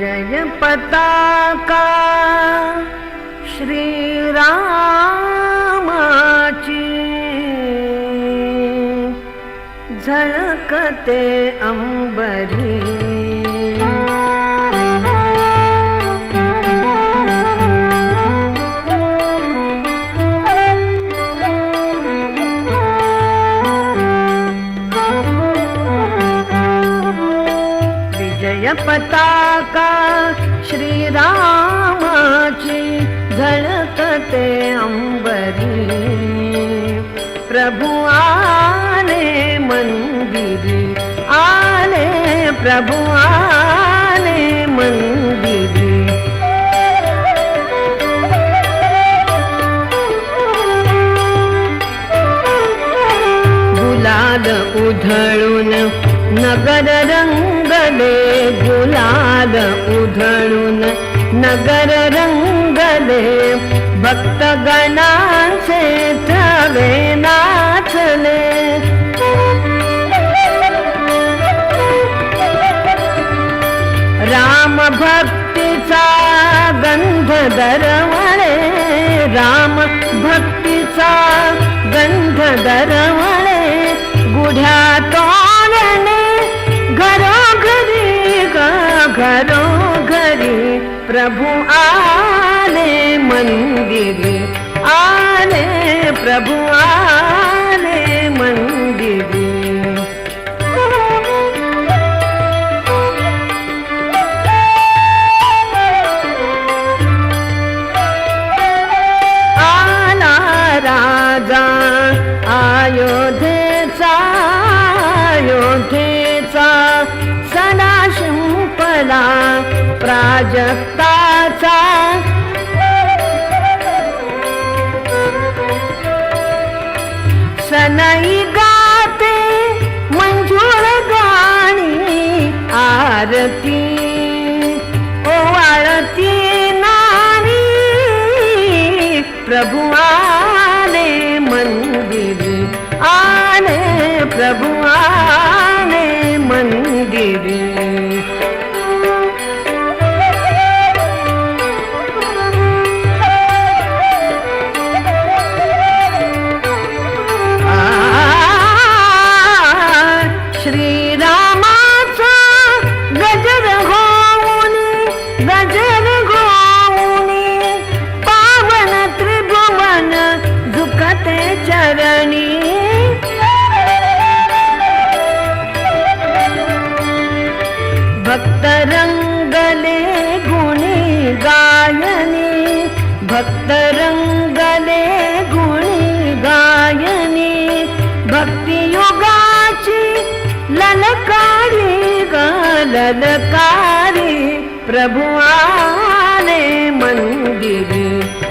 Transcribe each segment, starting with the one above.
विजय पताका श्रीरामाची झळकते अंबरी. विजय पताका श्रीरामाची झळकते अंबरी. प्रभु आले मंदिरी, आले प्रभु आले मंदिरी. गुलाल उधळून नगर रंगले, गुलाल उधळून नगर रंगले. भक्तगणांचे थवे नाचले. राम भक्तीचा गंध दरवळे, राम भक्तीचा गंध दरवळे. गुढ्या तोरणे घरोघरी घरोघरी. प्रभु आले मंदिरी, आले प्रभु आले मंदिरी. आला राजा अयोध्येचा, अयोध्येचा सणा शिंपला प्राजक्ताचा. सनई गाते मंजूळ गाणी, आरती ओवाळती नारी. प्रभु आले मंदिरी, आले प्रभु आले मंदिरी. श्रीरामाचा गजर होऊनी, गजर होऊनी. पावन त्रिभुवन झुकते चरणी. भक्त रंगले गुणी गायनी, भक्त रंगले गुणी गायनी. भक्तियुगाची ललकारी ग ललकारी. प्रभु आले मंदिरी,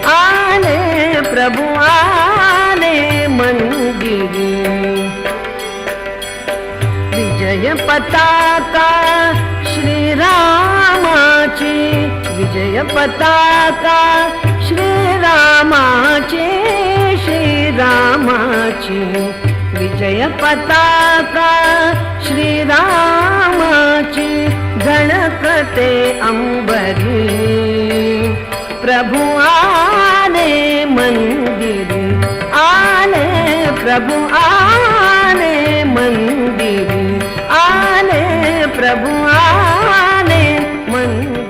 आले प्रभु आले मंदिरी. विजय पताका श्रीरामाची, विजय पताका श्रीरामाची, श्रीरामाची. विजय पताका श्रीरामाची झळकते अंबरी. प्रभु आले मंदिरी, आले प्रभु आले मंदिरी, आले प्रभु आले मंदिरी.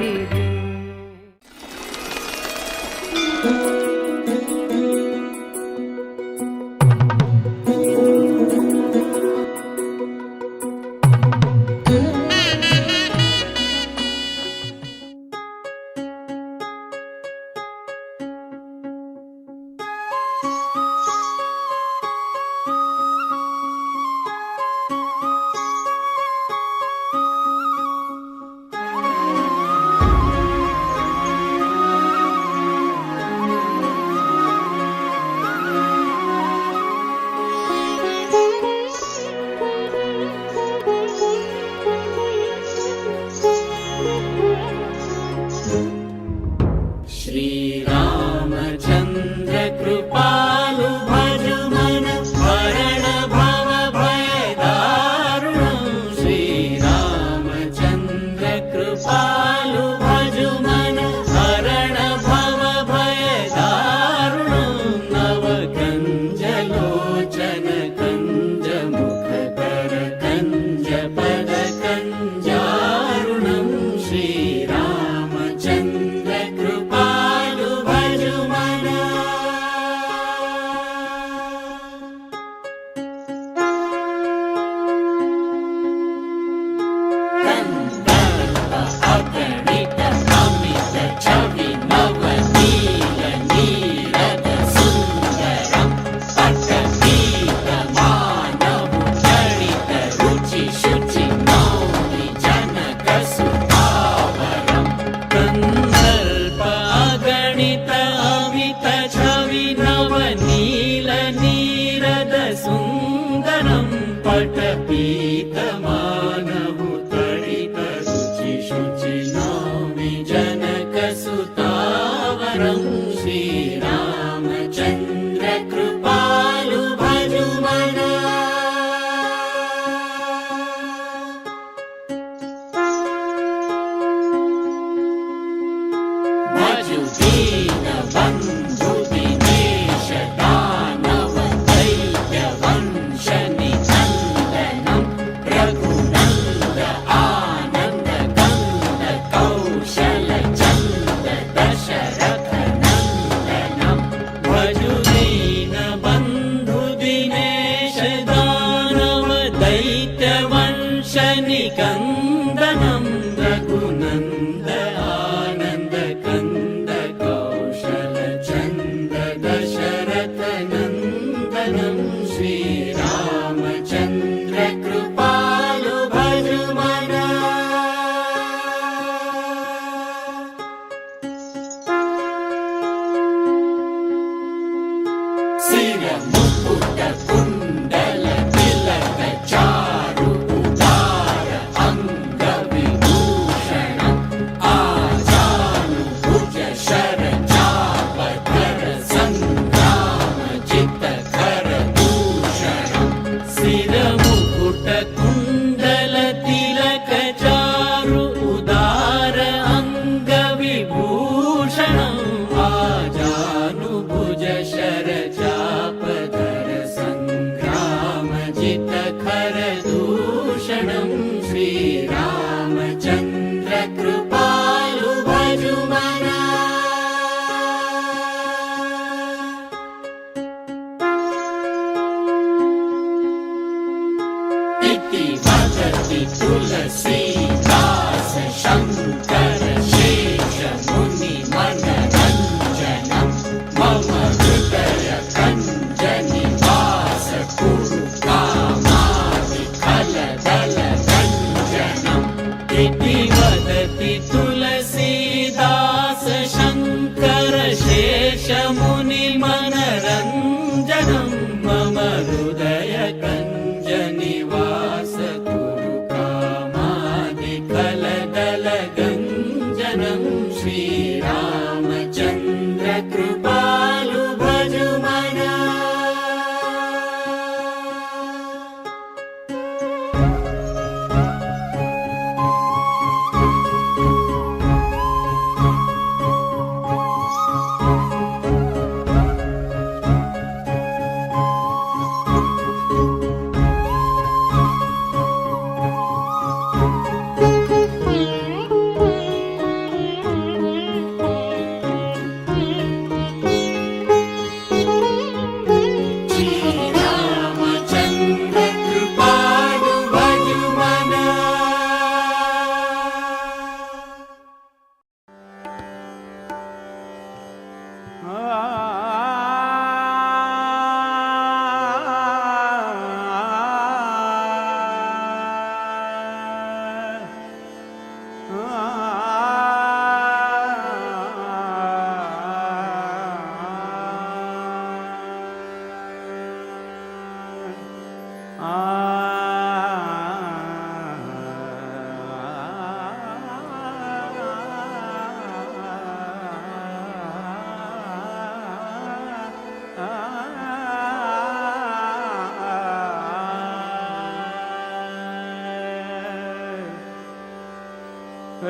पीत मानहु तडित रुचि शुचि नौमि जनक सुतावरं श्रीरामचन्द्र कृपालु भजु मना भजु दीन बन्धु दिनेश दानव दैत्य वंश निचन्दनं रघुनन्द आनन्द कन्द कौशल चन्द दशरथ नन्दनं भजु दीन बन्धु दिनेश दानव दैत्य वंश निकन्दनं रघुनन्द आनन्द कन्द कौशल चन्द दशरथ नन्दनं श्रीरामचन्द्र कृपालु भजु मना सिर मुकुट कुण्डल तिलक चारु उदार अंग विभूषणम् आजानुभुज शर चाप धर संग्राम जित खर दूषणम् सिर मुकुट कुण्डल तिलक चारु उदार अंग विभूषणम् आजानुभुज शर चाप धर संग्राम जित खर दूषणं श्रीरामचन्द्र कृपालु भजु मना इति वदति तुलसीदास शङ्कर शेष मुनि मनरञ्जनं मम हृदय कञ्ज निवास कुरु कामादि खलदल रञ्जनम् इति वदति तुलसीदास शङ्कर शेष मुनि मनरञ्जनं मम हृदय कञ्ज निवास कुरु कामादि खलदल गञ्जनं श्रीरामचन्द्र कृपालु भजु मना श्रीरामचन्द्र कृपालु भजु मना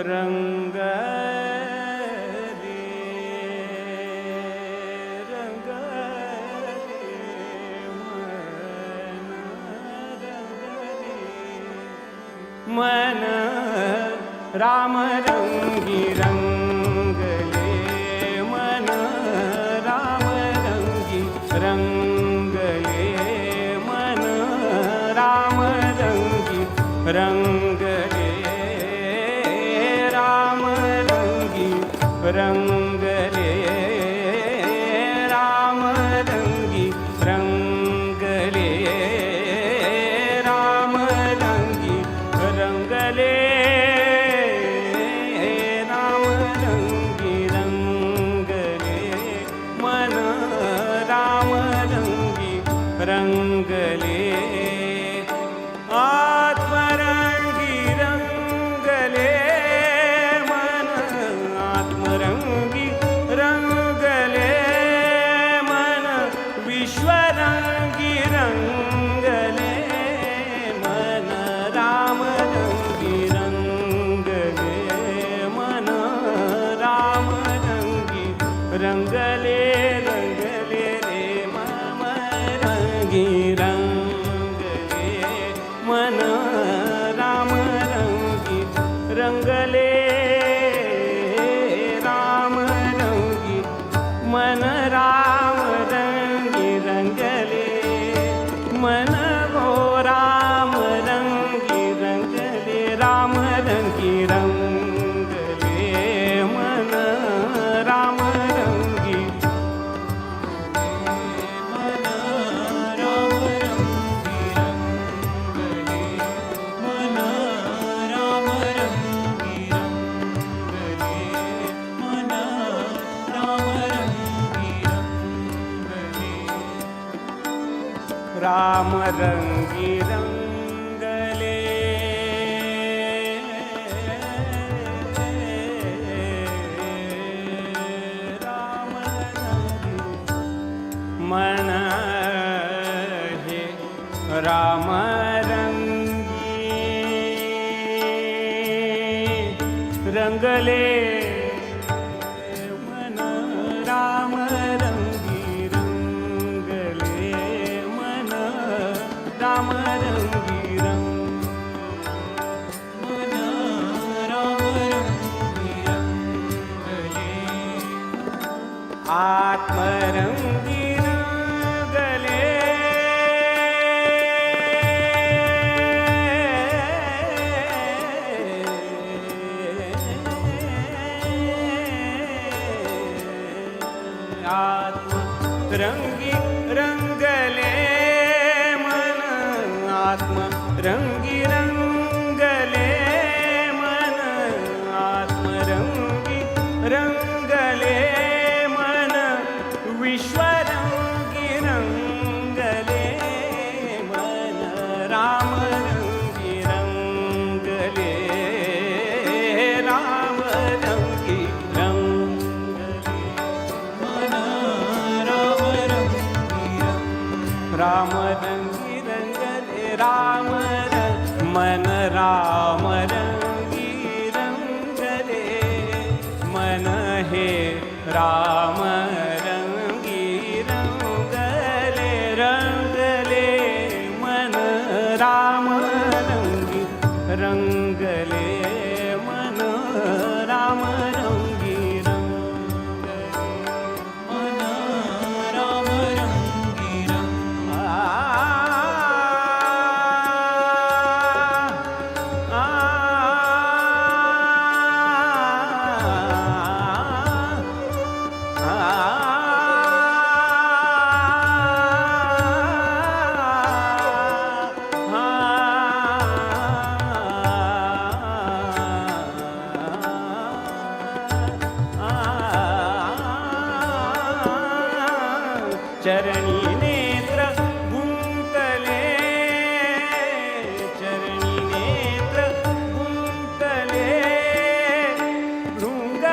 रंग मन राम रंगी रंगले मन राम रंगी रंगले मन राम रंगी रंगले राम रंगी रंगले राम रंगी रंगले राम रंगी रंगले राम रंगी रंगले मन राम रंगी रंगले आ रंगले रंगले रे मम रंगी रंगले मन राम रंगी रंगले राम रंगी मन राम रंगी रंगले मन गो राम रंगी रंगले राम रंगी रंगले मन राम रंगी मन राम रंगी रंगले मन राम रंगी रंगले मन राम रंगी रंगले राम रंगी रंगले राम रंगी मन हे राम रंगी रंगले मन राम रंगी रंगले मन राम रंगी रंग मन राम रंगी रंगले आत्मरंगी रंगले आत्म रंगी रंगले मन आत्म रंगी रंगले मन आत्म रंगी रंगले मन विश्वरंगी रंगले मन राम रंगी रंगले राम रंगी रंगले मन राम रंगी राम रंगी रंगले राम मन राम रंगी रंगले मन हे राम रंगी रंगले रंगले मन राम रंगी रंगले मन राम रंगी रंगले मन राम रंगी रंग चरणी नेत्र गुंतले चरणी नेत्र गुंतले भृंग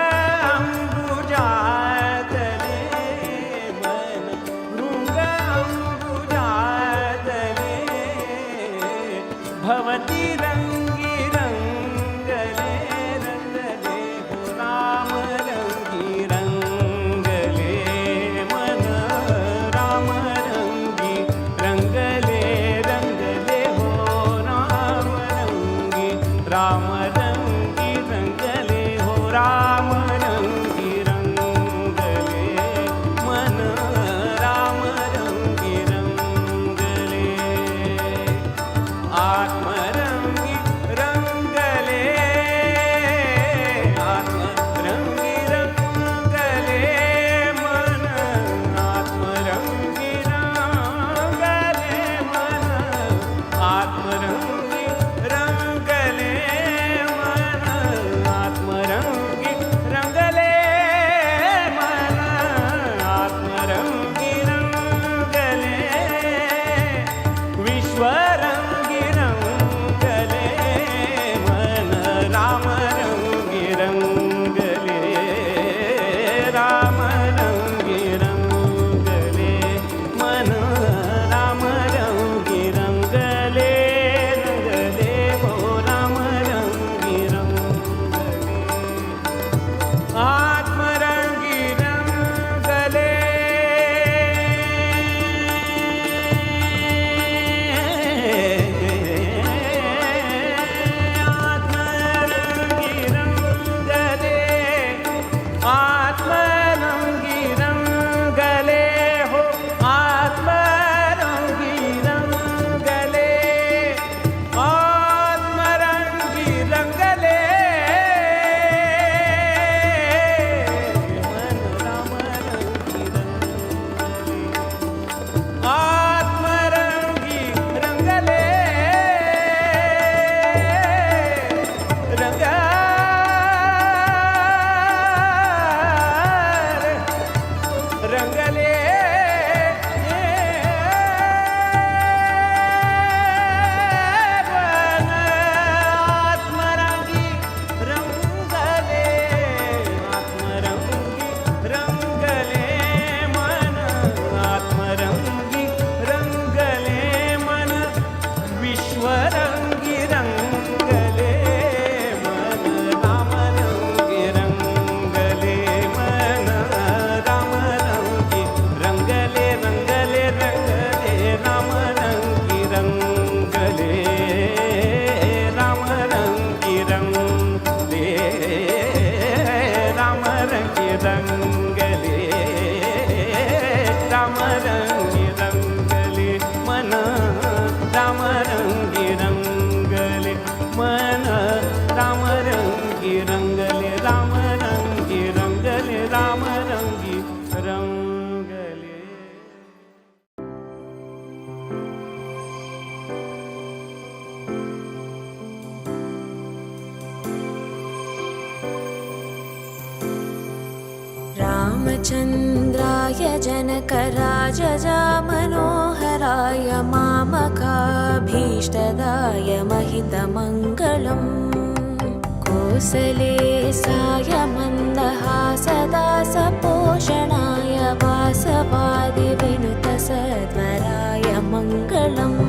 अंबुजातले मन भृंग अंबुजातले भवती रंगी रंगले रंगले हो राम रंगी रंगले मन राम रंगले रामरंगी रंगले मन रामरंगी रंगले मन रामरंगी रंगले रामरंगी रंगले रामरंगी रंगले रामचन्द्राय जनकराजजामनोहराय मामकाभीष्टदाय महितमङ्गलम् कोसलेशाय मन्दहासदासपोषणाय वासवादिविनुतसध्वराय मङ्गलम्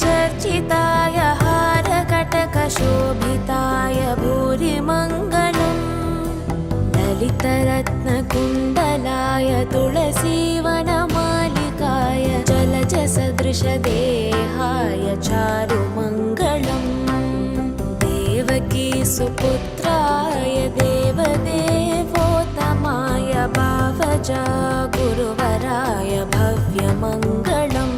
चर्चिताय हारकटकशोभिताय भूरिमङ्गलम् ललितरत्नकुण्डलाय तुलसीवनमालिकाय जलजसदृशदेहाय चारुमङ्गलम् देवकी सुपुत्राय देवदेवोत्तमाय भावजा गुरुवराय भव्यमङ्गलम्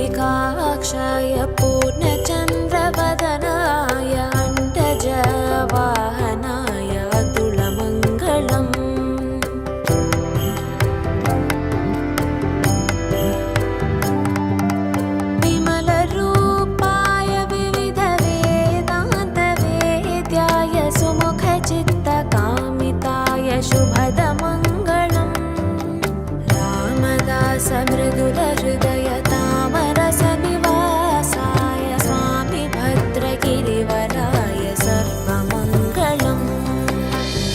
पुण्डरीकाक्षाय पूर्णचन्द्रवदनाय अण्डजवाहनाय अतुलमङ्गलम् विमलरूपाय विविधवेदान्तवेद्याय सुमुखचित्तकामिताय शुभदमङ्गलम् रामदास मृदुलहृदय तामरसनिवासाय स्वामि भद्रगिरिवराय सर्वमङ्गलम्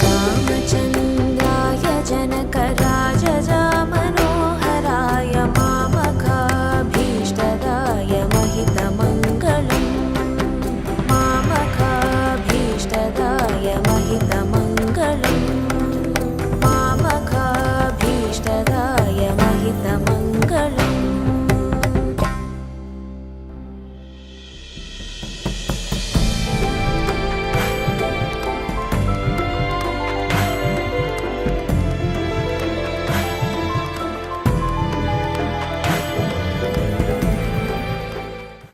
रामचन्द्राय जनकराजजामनोहराय मामकाभीष्टदाय महितमङ्गलम् मामकाभीष्टदाय महितमङ्गलम्